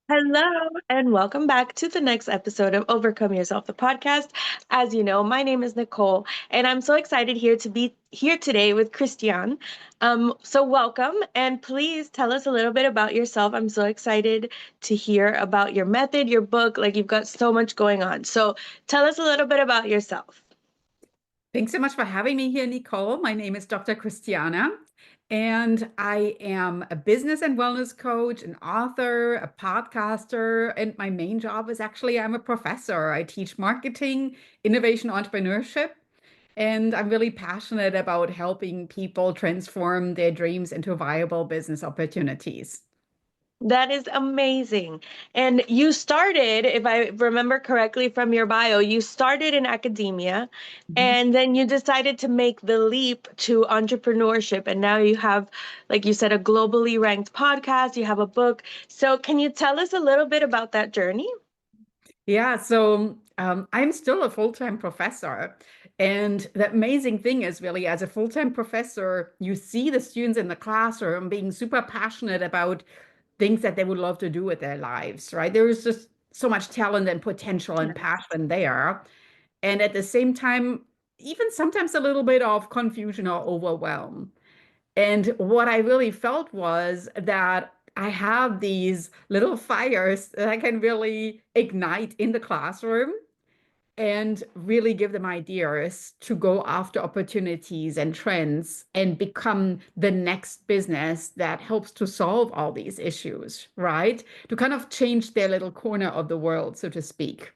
Hello, and welcome back to the next episode of Overcome Yourself, the podcast. As you know, my name is Nicole, and I'm so excited here to be here today with Christiane. So welcome, and please tell us a little bit about yourself. I'm so excited to hear about your method, your book. Like you've got so much going on. So tell us a little bit about yourself. Thanks so much for having me here, Nicole. My name is Dr. Christiana, and I am a business and wellness coach, an author, a podcaster, and my main job is actually I'm a professor. I teach marketing, innovation, entrepreneurship, and I'm really passionate about helping people transform their dreams into viable business opportunities. That is amazing. And you started, if I remember correctly from your bio, you started in academia and then you decided to make the leap to entrepreneurship. And now you have, like you said, a globally ranked podcast, you have a book. So, can you tell us a little bit about that journey? Yeah, so I'm still a full-time professor. And the amazing thing is really, as a full-time professor, you see the students in the classroom being super passionate about things that they would love to do with their lives, right? There is just so much talent and potential and Yes. passion there. And at the same time, even sometimes a little bit of confusion or overwhelm. And what I really felt was that I have these little fires that I can really ignite in the classroom and really give them ideas to go after opportunities and trends and become the next business that helps to solve all these issues, right? To kind of change their little corner of the world, so to speak.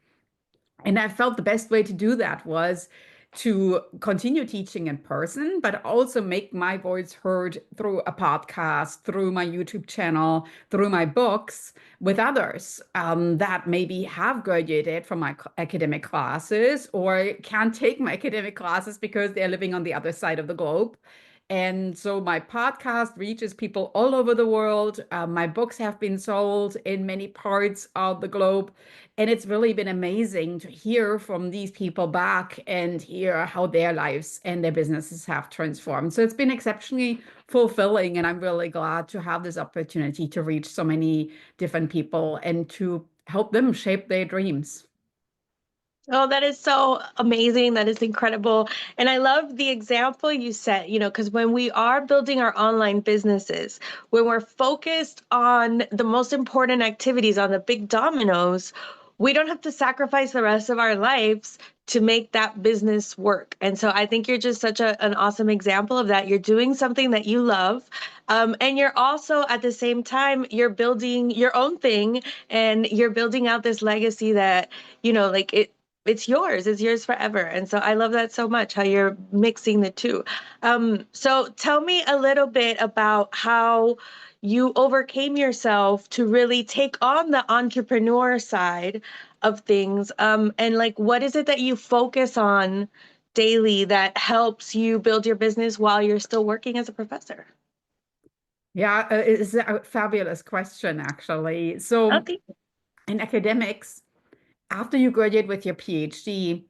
And I felt the best way to do that was to continue teaching in person, but also make my voice heard through a podcast, through my YouTube channel, through my books with others that maybe have graduated from my academic classes or can't take my academic classes because they're living on the other side of the globe. And so my podcast reaches people all over the world. My books have been sold in many parts of the globe. And it's really been amazing to hear from these people back and hear how their lives and their businesses have transformed. So it's been exceptionally fulfilling. And I'm really glad to have this opportunity to reach so many different people and to help them shape their dreams. Oh, that is so amazing. That is incredible. And I love the example you set, because when we are building our online businesses, when we're focused on the most important activities, on the big dominoes, we don't have to sacrifice the rest of our lives to make that business work. And so I think you're just such an awesome example of that. You're doing something that you love. And you're also at the same time, you're building your own thing and you're building out this legacy that, like it's yours forever. And so I love that so much, how you're mixing the two. So tell me a little bit about how you overcame yourself to really take on the entrepreneur side of things. And like, what is it that you focus on daily that helps you build your business while you're still working as a professor? Yeah, it's a fabulous question, actually. So Okay. in academics, after you graduate with your PhD,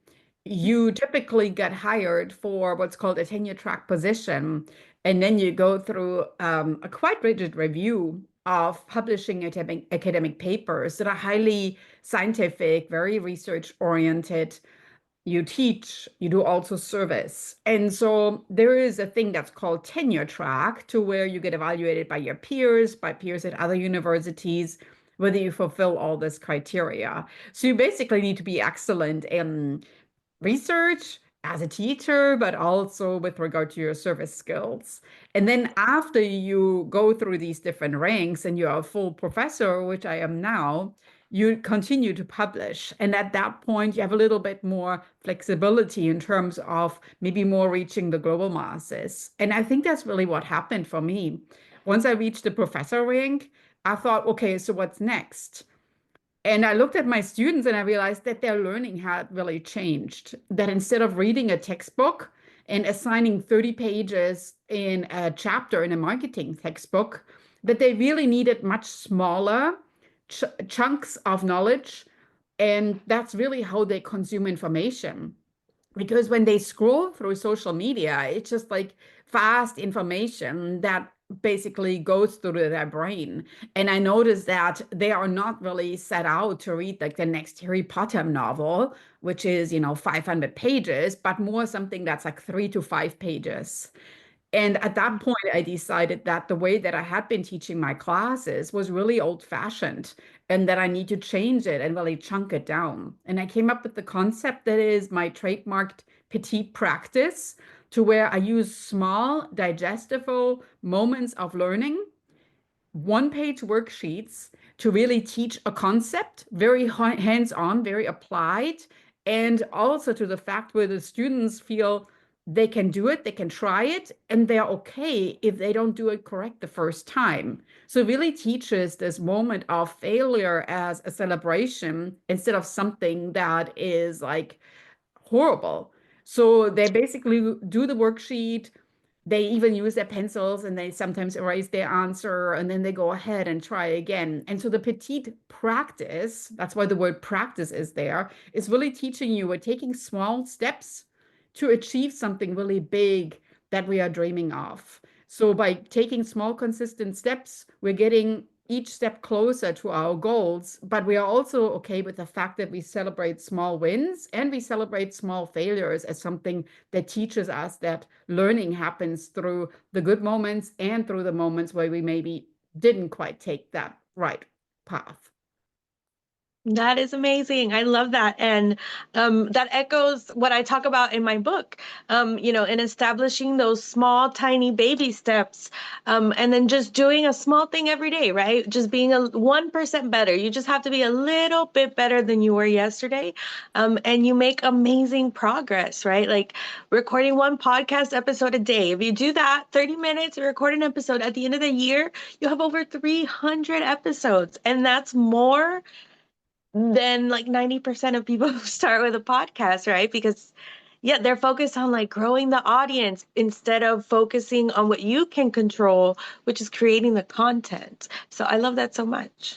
you typically get hired for what's called a tenure track position. And then you go through a quite rigid review of publishing academic papers that are highly scientific, very research oriented. You teach, you do also service. And so there is a thing that's called tenure track to where you get evaluated by your peers, by peers at other universities, whether you fulfill all this criteria. So you basically need to be excellent in research as a teacher, but also with regard to your service skills. And then after you go through these different ranks and you're a full professor, which I am now, you continue to publish. And at that point, you have a little bit more flexibility in terms of maybe more reaching the global masses. And I think that's really what happened for me. Once I reached the professor rank, I thought, okay, so what's next? And I looked at my students and I realized that their learning had really changed. That instead of reading a textbook and assigning 30 pages in a chapter in a marketing textbook, that they really needed much smaller chunks of knowledge. And that's really how they consume information. Because when they scroll through social media, it's just like fast information that basically goes through their brain. And I noticed that they are not really set out to read like the next Harry Potter novel, which is, 500 pages, but more something that's like 3 to 5 pages. And at that point, I decided that the way that I had been teaching my classes was really old-fashioned and that I need to change it and really chunk it down. And I came up with the concept that is my trademarked petite practice, to where I use small, digestible moments of learning, one-page worksheets to really teach a concept, very hands-on, very applied, and also to the fact where the students feel they can do it, they can try it, and they're okay if they don't do it correct the first time. So it really teaches this moment of failure as a celebration instead of something that is like horrible. So they basically do the worksheet. They even use their pencils and they sometimes erase their answer and then they go ahead and try again. And so the petite practice, that's why the word practice is there, is really teaching you we're taking small steps to achieve something really big that we are dreaming of. So by taking small, consistent steps, we're getting each step closer to our goals, but we are also okay with the fact that we celebrate small wins and we celebrate small failures as something that teaches us that learning happens through the good moments and through the moments where we maybe didn't quite take that right path. That is amazing. I love that. And that echoes what I talk about in my book, in establishing those small, tiny baby steps, and then just doing a small thing every day, right? Just being 1% better. You just have to be a little bit better than you were yesterday. And you make amazing progress, right? Like recording one podcast episode a day. If you do that, 30 minutes, you record an episode at the end of the year, you have over 300 episodes. And that's more than like 90% of people who start with a podcast, right? Because yeah, they're focused on like growing the audience instead of focusing on what you can control, which is creating the content. So I love that so much.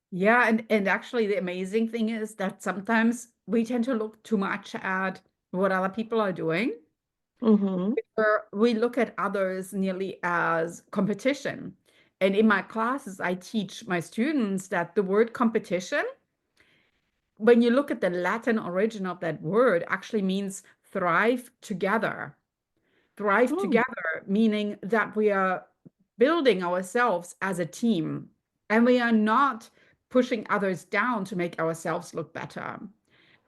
Yeah, and actually the amazing thing is that sometimes we tend to look too much at what other people are doing, Hmm. where we look at others nearly as competition. And in my classes, I teach my students that the word competition, when you look at the Latin origin of that word, actually means thrive together. Thrive Mm. together, meaning that we are building ourselves as a team and we are not pushing others down to make ourselves look better.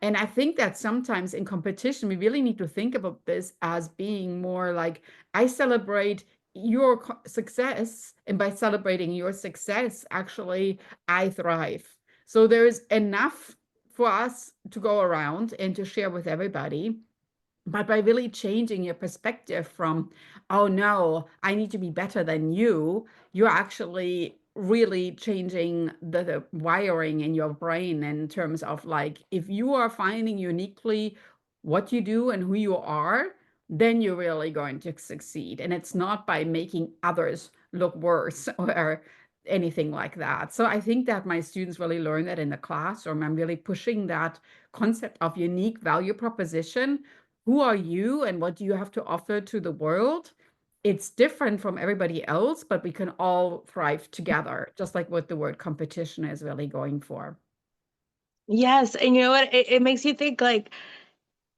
And I think that sometimes in competition, we really need to think about this as being more like I celebrate your success. And by celebrating your success, actually, I thrive. So there's enough for us to go around and to share with everybody. But by really changing your perspective from, oh no, I need to be better than you, you're actually really changing the wiring in your brain in terms of like, if you are finding uniquely what you do and who you are, then you're really going to succeed. And it's not by making others look worse or anything like that. So I think that my students really learn that in the classroom. I'm really pushing that concept of unique value proposition. Who are you and what do you have to offer to the world? It's different from everybody else, but we can all thrive together, just like what the word competition is really going for. Yes. And you know what? It makes you think like,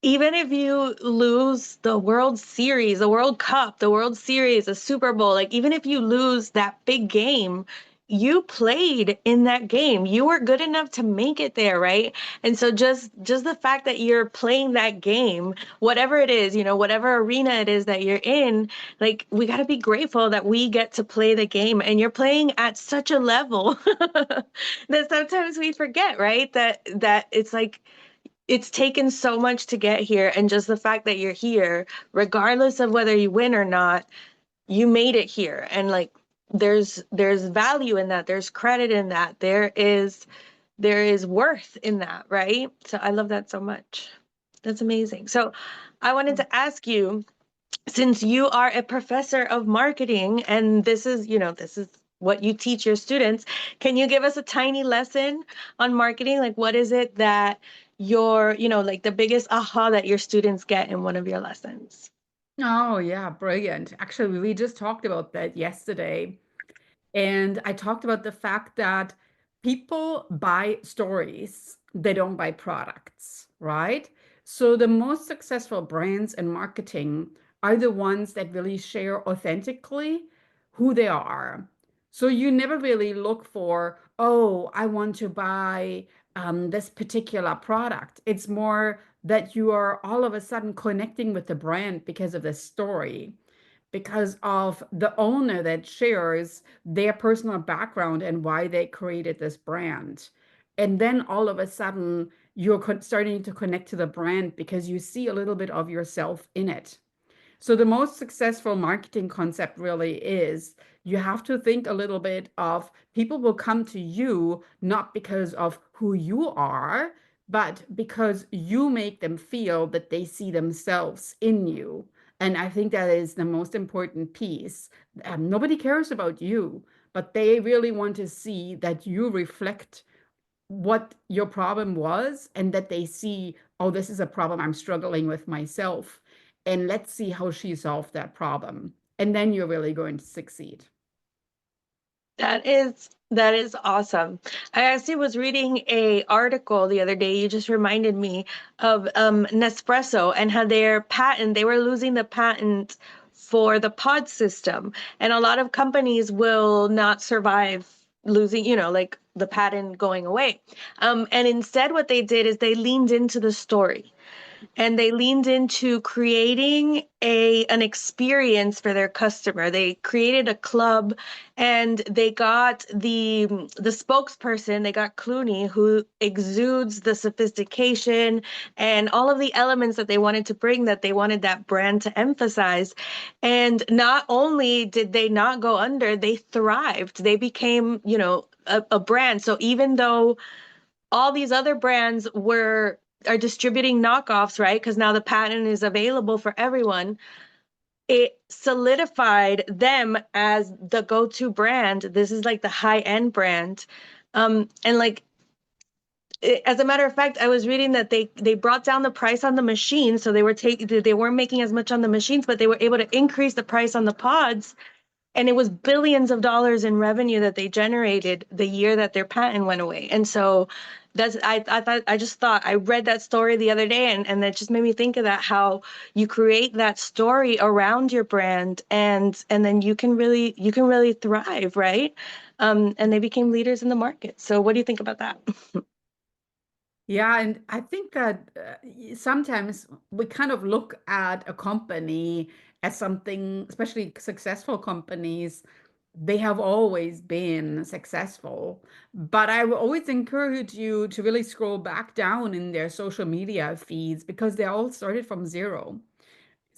even if you lose the World Series, the World Cup, the World Series, the Super Bowl, like even if you lose that big game, you played in that game. You were good enough to make it there, right? And so just the fact that you're playing that game, whatever it is, whatever arena it is that you're in, like we got to be grateful that we get to play the game and you're playing at such a level that sometimes we forget, right? That it's like it's taken so much to get here. And just the fact that you're here, regardless of whether you win or not, you made it here. And like there's value in that. There's credit in that. There is worth in that, right? So I love that so much. That's amazing. So I wanted to ask you, since you are a professor of marketing and this is what you teach your students, can you give us a tiny lesson on marketing? Like what is it that like the biggest aha that your students get in one of your lessons? Oh, yeah, brilliant. Actually, we just talked about that yesterday. And I talked about the fact that people buy stories, they don't buy products, right? So the most successful brands and marketing are the ones that really share authentically who they are. So you never really look for, oh, I want to buy this particular product. It's more that you are all of a sudden connecting with the brand because of the story, because of the owner that shares their personal background and why they created this brand. And then all of a sudden, you're starting to connect to the brand because you see a little bit of yourself in it. So the most successful marketing concept really is you have to think a little bit of people will come to you not because of who you are, but because you make them feel that they see themselves in you. And I think that is the most important piece. Nobody cares about you, but they really want to see that you reflect what your problem was and that they see, oh, this is a problem I'm struggling with myself. And let's see how she solved that problem. And then you're really going to succeed. That is awesome. I actually was reading a article the other day. You just reminded me of Nespresso and how their patent, they were losing the patent for the pod system. And a lot of companies will not survive losing, like the patent going away. And instead what they did is they leaned into the story and they leaned into creating an experience for their customer. They created a club and they got the spokesperson, they got Clooney, who exudes the sophistication and all of the elements that they wanted to bring, that they wanted that brand to emphasize. And not only did they not go under, they thrived. They became, a brand. So even though all these other brands are distributing knockoffs, right? Because now the patent is available for everyone. It solidified them as the go-to brand. This is like the high-end brand. And like as a matter of fact, I was reading that they brought down the price on the machines, so they weren't making as much on the machines, but they were able to increase the price on the pods, and it was billions of dollars in revenue that they generated the year that their patent went away. And so I read that story the other day, and that just made me think of that, how you create that story around your brand, and then you can really thrive, right? And they became leaders in the market. So what do you think about that? Yeah, and I think that sometimes we kind of look at a company as something, especially successful companies, they have always been successful. But I will always encourage you to really scroll back down in their social media feeds because they all started from zero.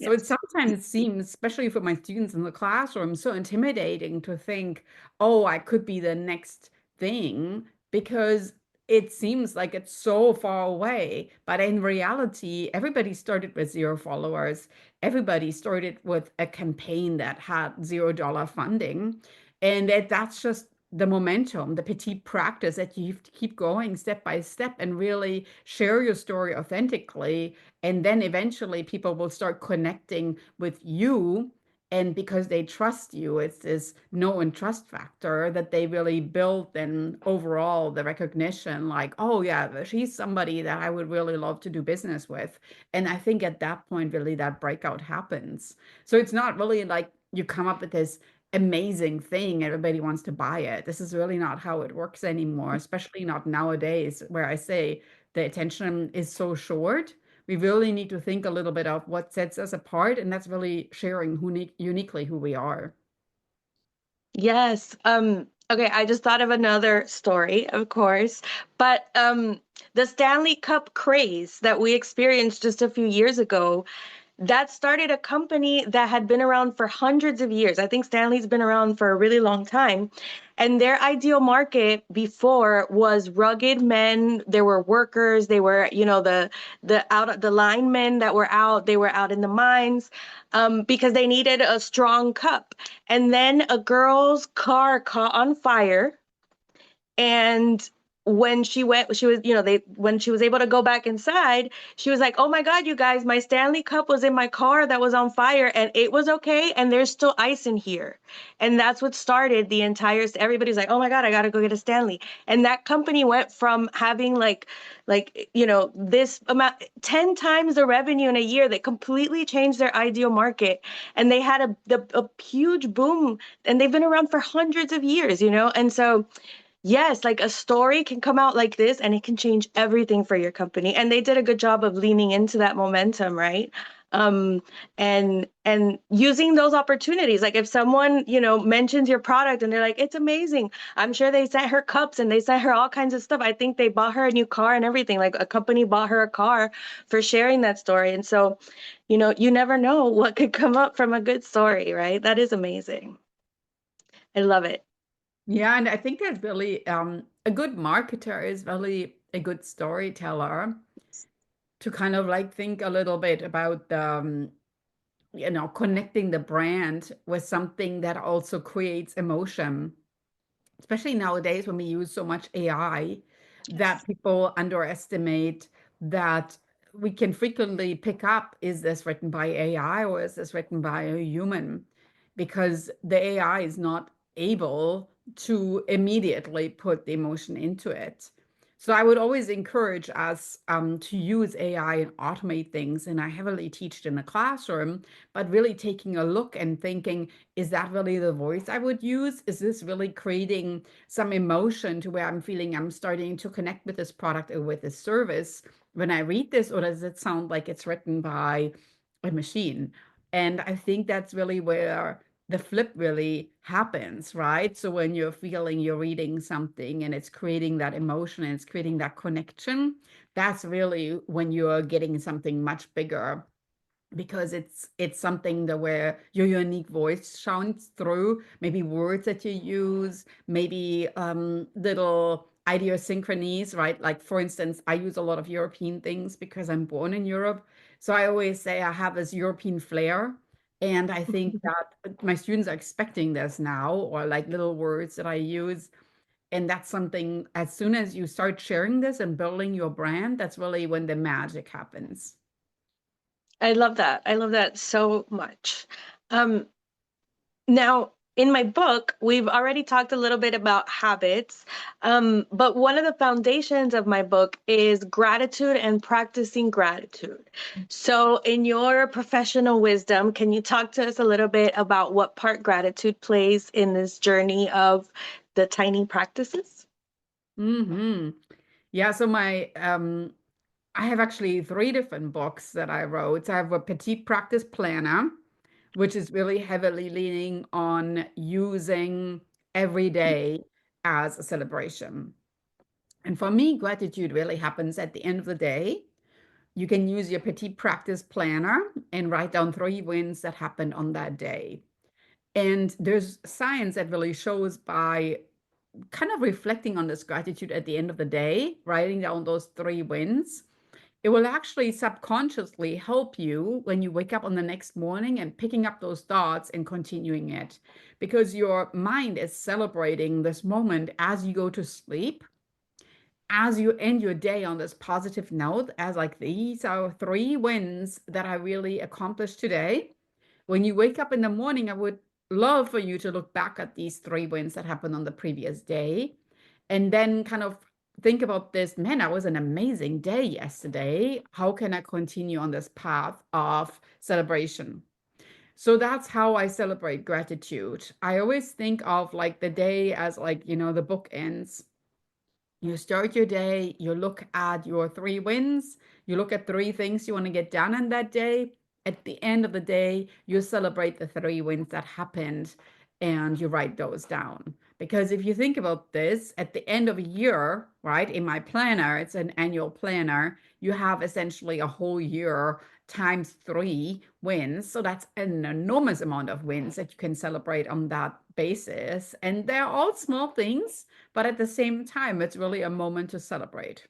So it Yes. sometimes seems, especially for my students in the classroom, so intimidating to think, oh, I could be the next thing because it seems like it's so far away. But in reality, everybody started with zero followers. Everybody started with a campaign that had $0 funding. And that's just the momentum, the petite practice that you have to keep going step by step and really share your story authentically, and then eventually people will start connecting with you. And because they trust you, it's this know and trust factor that they really build. And overall, the recognition like, oh, yeah, she's somebody that I would really love to do business with. And I think at that point, really, that breakout happens. So it's not really like you come up with this amazing thing, everybody wants to buy it. This is really not how it works anymore, especially not nowadays, where I say the attention is so short. We really need to think a little bit of what sets us apart, and that's really sharing uniquely who we are. Yes. Okay, I just thought of another story, of course, but the Stanley Cup craze that we experienced just a few years ago, that started a company that had been around for hundreds of years. I think Stanley's been around for a really long time. And their ideal market before was rugged men. There were workers, they were, the linemen that were out, they were out in the mines, because they needed a strong cup. And then a girl's car caught on fire, and when she went, she was, when she was able to go back inside, she was like, oh my God, you guys, my Stanley cup was in my car that was on fire and it was okay. And there's still ice in here. And that's what started the entire, everybody's like, oh my God, I got to go get a Stanley. And that company went from having this amount, 10 times the revenue in a year, that completely changed their ideal market. And they had a huge boom, and they've been around for hundreds of years, And so, yes, like a story can come out like this and it can change everything for your company. And they did a good job of leaning into that momentum, right? Um, and using those opportunities. Like if someone, mentions your product and they're like, it's amazing. I'm sure they sent her cups and they sent her all kinds of stuff. I think they bought her a new car and everything. Like a company bought her a car for sharing that story. And so, you never know what could come up from a good story, right? That is amazing. I love it. Yeah, and I think that's really a good marketer is really a good storyteller to kind of like think a little bit about connecting the brand with something that also creates emotion, especially nowadays when we use so much AI that Yes. people underestimate that we can frequently pick up, is this written by AI or is this written by a human? Because the AI is not able to immediately put the emotion into it. So I would always encourage us to use AI and automate things. And I heavily teach it in the classroom, but really taking a look and thinking, is that really the voice I would use? Is this really creating some emotion to where I'm feeling I'm starting to connect with this product or with this service when I read this? Or does it sound like it's written by a machine? And I think that's really where the flip really happens, right? So when you're feeling you're reading something and it's creating that emotion and it's creating that connection, that's really when you're getting something much bigger because it's something that where your unique voice shines through, maybe words that you use, maybe little idiosyncrasies, right? Like for instance, I use a lot of European things because I'm born in Europe. So I always say I have this European flair. And I think that my students are expecting this now, or like little words that I use. And that's something, as soon as you start sharing this and building your brand, that's really when the magic happens. I love that. I love that so much. Um, Now, in my book, we've already talked a little bit about habits, but one of the foundations of my book is gratitude and practicing gratitude. So, in your professional wisdom, can you talk to us a little bit about what part gratitude plays in this journey of the tiny practices? Hmm. Yeah, so my I have actually three different books that I wrote. So I have a petite practice planner, which is really heavily leaning on using every day as a celebration. And for me, gratitude really happens at the end of the day. You can use your petite practice planner and write down three wins that happened on that day. And there's science that really shows by kind of reflecting on this gratitude at the end of the day, writing down those three wins, it will actually subconsciously help you when you wake up on the next morning and picking up those thoughts and continuing it because your mind is celebrating this moment as you go to sleep, as you end your day on this positive note, as like these are three wins that I really accomplished today. When you wake up in the morning, I would love for you to look back at these three wins that happened on the previous day and then kind of think about this, man, that was an amazing day yesterday. How can I continue on this path of celebration? So that's how I celebrate gratitude. I always think of like the day as like, the book ends. You start your day, you look at your three wins, you look at three things you want to get done in that day. At the end of the day, you celebrate the three wins that happened and you write those down. Because if you think about this, at the end of a year, right, in my planner, it's an annual planner, you have essentially a whole year times three wins. So that's an enormous amount of wins that you can celebrate on that basis. And they're all small things, but at the same time, it's really a moment to celebrate.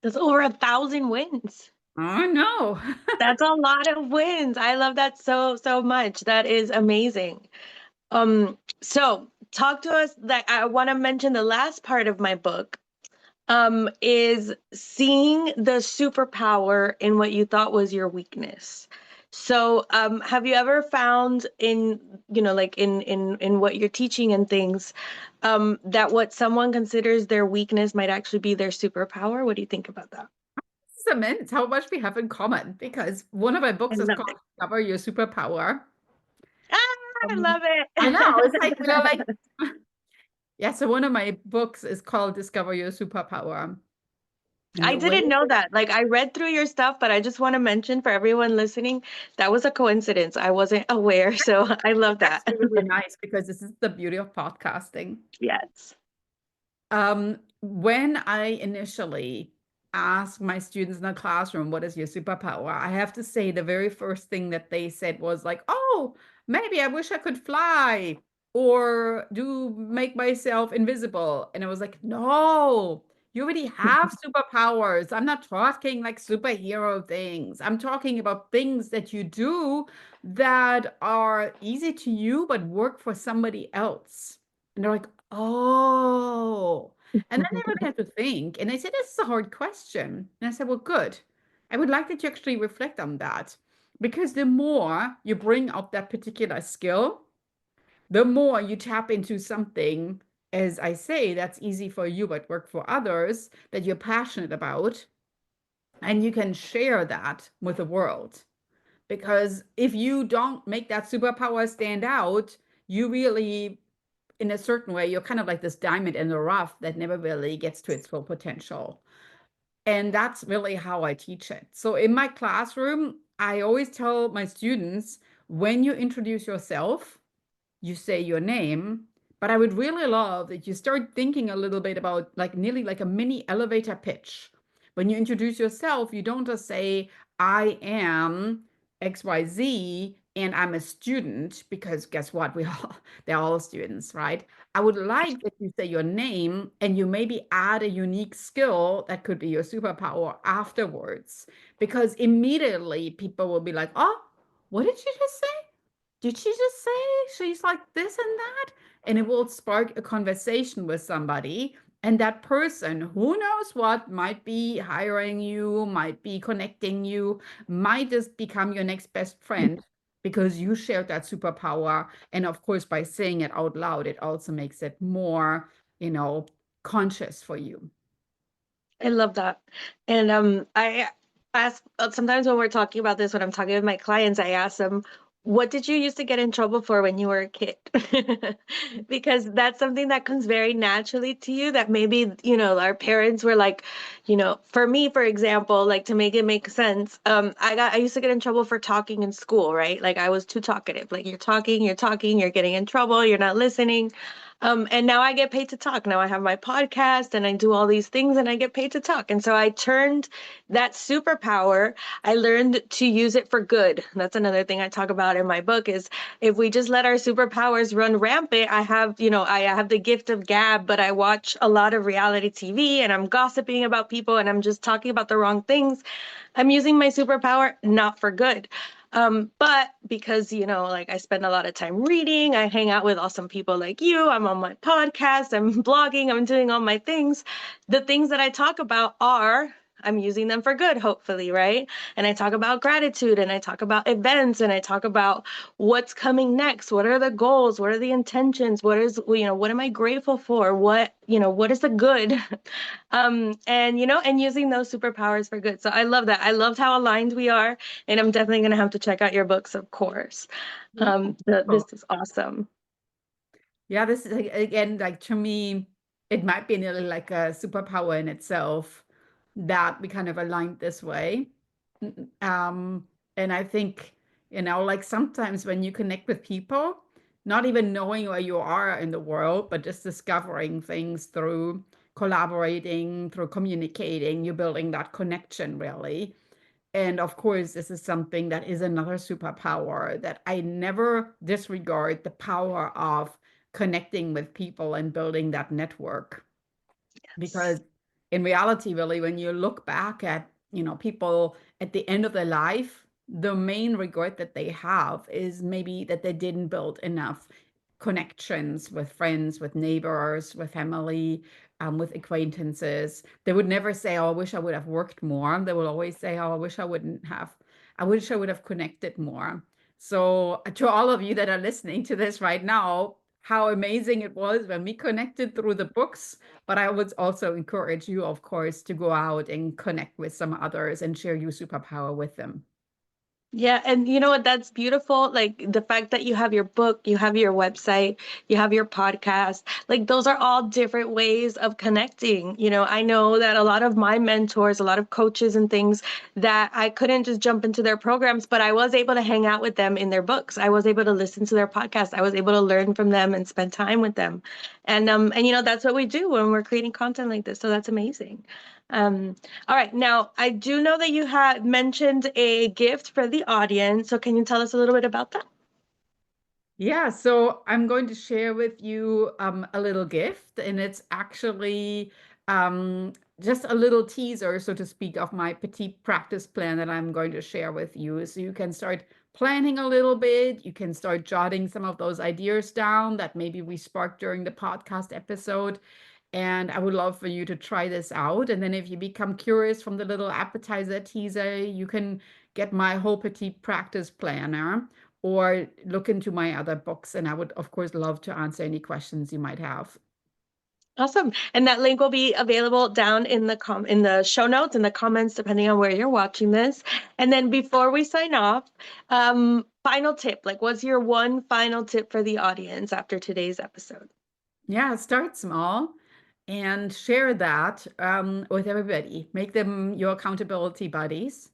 That's over 1,000 wins. I know. That's a lot of wins. I love that so, so much. That is amazing. So talk to us, that I want to mention the last part of my book, is seeing the superpower in what you thought was your weakness. So, have you ever found in, like in what you're teaching and things, that what someone considers their weakness might actually be their superpower? What do you think about that? This is immense how much we have in common because one of my I books is love called it. Discover Your Superpower. I love I know, it's like, it. yeah, so one of my books is called Discover Your Superpower. And I the way didn't know that. Like, I read through your stuff, but I just want to mention for everyone listening, that was a coincidence. I wasn't aware, so I love it's that. actually really nice because this is the beauty of podcasting. Yes. When I initially asked my students in the classroom, what is your superpower? I have to say the very first thing that they said was like, oh, maybe I wish I could fly or do make myself invisible. And I was like, no, you already have superpowers. I'm not talking like superhero things. I'm talking about things that you do that are easy to you, but work for somebody else. And they're like, oh. And then they really had to think. And they said, this is a hard question. And I said, well, good. I would like that you actually reflect on that. Because the more you bring out that particular skill, the more you tap into something, as I say, that's easy for you, but work for others, that you're passionate about. And you can share that with the world. Because if you don't make that superpower stand out, you really in a certain way, you're kind of like this diamond in the rough that never really gets to its full potential. And that's really how I teach it. So in my classroom, I always tell my students when you introduce yourself, you say your name, but I would really love that you start thinking a little bit about like nearly like a mini elevator pitch. When you introduce yourself, you don't just say, I am XYZ and I'm a student, because guess what? They're all students, right? I would like that you say your name and you maybe add a unique skill that could be your superpower afterwards, because immediately people will be like, oh, what did you just say? Did she just say she's like this and that? And it will spark a conversation with somebody. And that person, who knows what, might be hiring you, might be connecting you, might just become your next best friend because you shared that superpower. And of course, by saying it out loud, it also makes it more, you know, conscious for you. I love that. And I ask sometimes when we're talking about this, when I'm talking with my clients, I ask them, what did you used to get in trouble for when you were a kid? Because that's something that comes very naturally to you that maybe, our parents were like, for me, for example, like to make it make sense, I used to get in trouble for talking in school, right? Like I was too talkative. Like you're talking, you're getting in trouble, you're not listening. And now I get paid to talk. Now I have my podcast and I do all these things and I get paid to talk. And so I turned that superpower, I learned to use it for good. That's another thing I talk about in my book is if we just let our superpowers run rampant, I have the gift of gab, but I watch a lot of reality TV and I'm gossiping about people and I'm just talking about the wrong things. I'm using my superpower not for good. But because, like I spend a lot of time reading, I hang out with awesome people like you, I'm on my podcast, I'm blogging, I'm doing all my things. The things that I talk about I'm using them for good, hopefully, right? And I talk about gratitude and I talk about events and I talk about what's coming next. What are the goals? What are the intentions? What am I grateful for? What is the good? And using those superpowers for good. So I love that. I loved how aligned we are. And I'm definitely going to have to check out your books, of course. Oh, This is awesome. yeah, this is again, like to me, it might be nearly like a superpower in itself that we kind of aligned this way. Um, and I think, like sometimes when you connect with people, not even knowing where you are in the world, but just discovering things through collaborating, through communicating, you're building that connection really. And of course, this is something that is another superpower that I never disregard the power of connecting with people and building that network. Because in reality, really, when you look back at, people at the end of their life, the main regret that they have is maybe that they didn't build enough connections with friends, with neighbors, with family, with acquaintances. They would never say, "Oh, I wish I would have worked more." They will always say, "Oh, I wish I wouldn't have. I wish I would have connected more." So, to all of you that are listening to this right now, how amazing it was when we connected through the books. But I would also encourage you, of course, to go out and connect with some others and share your superpower with them. Yeah, and you know what? That's beautiful. Like the fact that you have your book, you have your website, you have your podcast. Like those are all different ways of connecting. I know that a lot of my mentors, a lot of coaches and things that I couldn't just jump into their programs, but I was able to hang out with them in their books. I was able to listen to their podcast. I was able to learn from them and spend time with them. And that's what we do when we're creating content like this. So that's amazing. Um, all right. Now, I do know that you had mentioned a gift for the audience. So can you tell us a little bit about that? Yeah, so I'm going to share with you a little gift, and it's actually just a little teaser, so to speak, of my petite practice plan that I'm going to share with you. So you can start planning a little bit. You can start jotting some of those ideas down that maybe we sparked during the podcast episode. And I would love for you to try this out. And then if you become curious from the little appetizer teaser, you can get my whole petite practice planner or look into my other books. And I would, of course, love to answer any questions you might have. Awesome. And that link will be available down in the show notes, in the comments, depending on where you're watching this. And then before we sign off, final tip, like what's your one final tip for the audience after today's episode? Yeah, start small and share that with everybody. Make them your accountability buddies.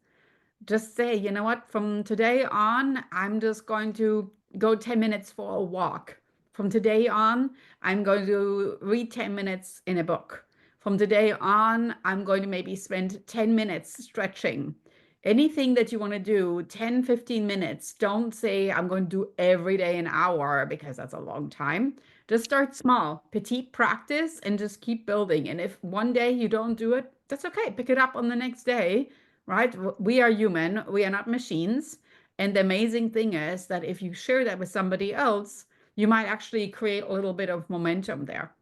Just say, you know what, from today on, I'm just going to go 10 minutes for a walk. From today on, I'm going to read 10 minutes in a book. From today on, I'm going to maybe spend 10 minutes stretching. Anything that you want to do, 10, 15 minutes. Don't say I'm going to do every day an hour because that's a long time. Just start small, petite practice, and just keep building. And if one day you don't do it, that's okay. Pick it up on the next day, right? We are human, we are not machines. And the amazing thing is that if you share that with somebody else, you might actually create a little bit of momentum there.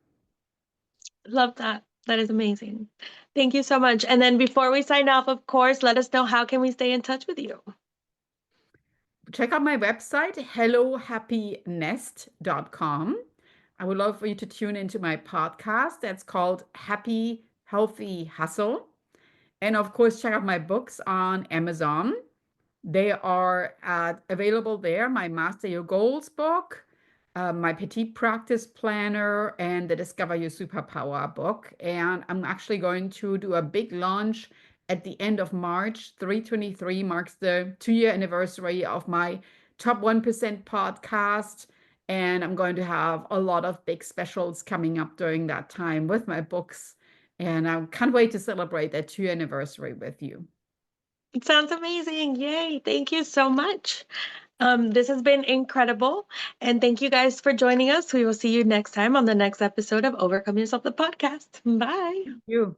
Love that. That is amazing. Thank you so much. And then before we sign off, of course, let us know how can we stay in touch with you? Check out my website, hellohappynest.com. I would love for you to tune into my podcast that's called Happy Healthy Hustle. And of course, check out my books on Amazon. They are available there. My Master Your Goals book, my Petite Practice Planner, and the Discover Your Superpower book. And I'm actually going to do a big launch at the end of March. 3/23 marks the 2-year anniversary of my Top 1% podcast. And I'm going to have a lot of big specials coming up during that time with my books. And I can't wait to celebrate that 2-year anniversary with you. It sounds amazing. Yay. Thank you so much. This has been incredible. And thank you guys for joining us. We will see you next time on the next episode of Overcome Yourself, the podcast. Bye. Thank you.